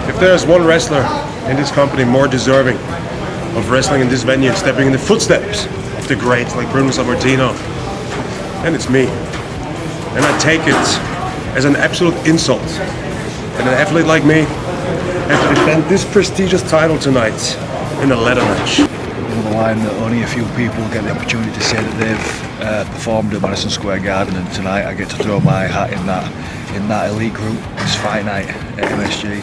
If there's one wrestler in this company more deserving of wrestling in this venue and stepping in the footsteps of the greats like Bruno Sammartino, then it's me. And I take it as an absolute insult that an athlete like me has to defend this prestigious title tonight in a ladder match. On the line that only a few people get the opportunity to say that they've performed at Madison Square Garden, and tonight I get to throw my hat in that elite group. It's fight night at MSG.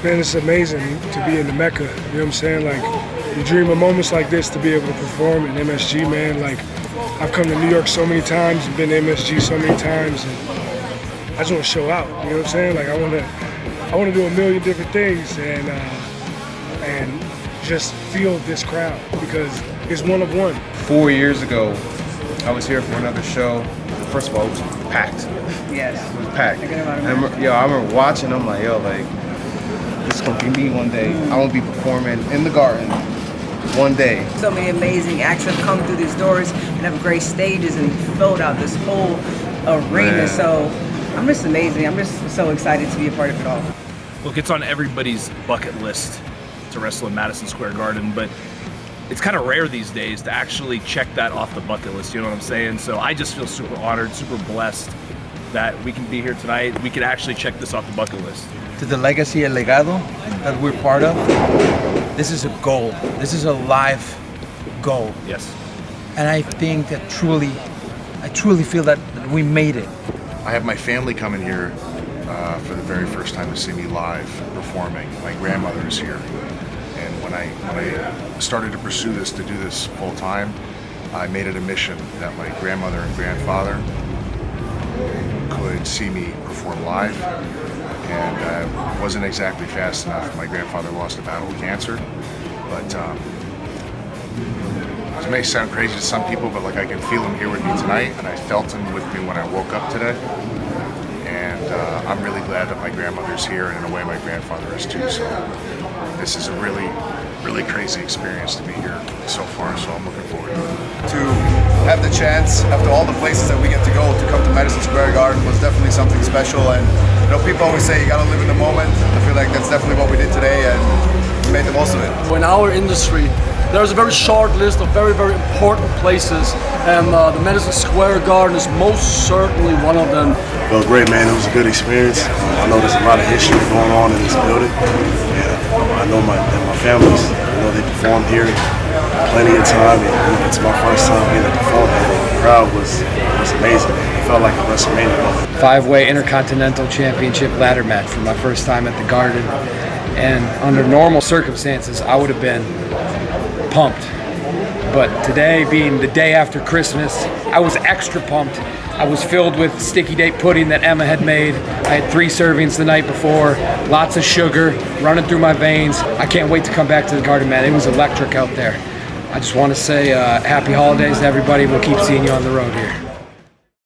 Man, it's amazing to be in the Mecca. You know what I'm saying? Like, you dream of moments like this to be able to perform in MSG, man. Like, I've come to New York so many times, been to MSG so many times, and I just want to show out. You know what I'm saying? Like, I want to do a million different things and just feel this crowd because it's one of one. 4 years ago, I was here for another show. First of all, it was packed. Yes. It was packed. I remember watching. I'm like, yo, like, this is gonna be me one day. I won't be performing in the Garden one day. So many amazing acts have come through these doors and have great stages and filled out this whole arena. Man. So I'm just amazing. I'm just so excited to be a part of it all. Look, it's on everybody's bucket list to wrestle in Madison Square Garden, but it's kind of rare these days to actually check that off the bucket list, you know what I'm saying? So I just feel super honored, super blessed that we can be here tonight. We can actually check this off the bucket list. To the legacy, el legado that we're part of, this is a goal. This is a life goal. Yes. And I think that I truly feel that we made it. I have my family coming here for the very first time to see me live performing. My grandmother is here. And when I started to pursue this, to do this full time, I made it a mission that my grandmother and grandfather could see me perform live. And wasn't exactly fast enough. My grandfather lost a battle with cancer, but it may sound crazy to some people, but like I can feel him here with me tonight, and I felt him with me when I woke up today. And I'm really glad that my grandmother's here, and in a way my grandfather is too. So this is a really, really crazy experience to be here so far, so I'm looking forward to it. To have the chance, after all the places that we get to go, to come to Madison Square Garden was definitely something special. And you know, people always say you gotta live in the moment. I feel like that's definitely what we did today, and we made the most of it. In our industry, there's a very short list of very, very important places, and the Madison Square Garden is most certainly one of them. It was great, man. It was a good experience. I know there's a lot of history going on in this building. And I know my families, they performed here plenty of time. And it's my first time being a performer. The crowd was amazing. It felt like a WrestleMania moment. 5-way Intercontinental Championship ladder match for my first time at the Garden. And under normal circumstances, I would have been pumped. But today, being the day after Christmas, I was extra pumped. I was filled with sticky date pudding that Emma had made. I had 3 servings the night before, lots of sugar running through my veins. I can't wait to come back to the Garden, man. It was electric out there. I just want to say happy holidays to everybody. We'll keep seeing you on the road here.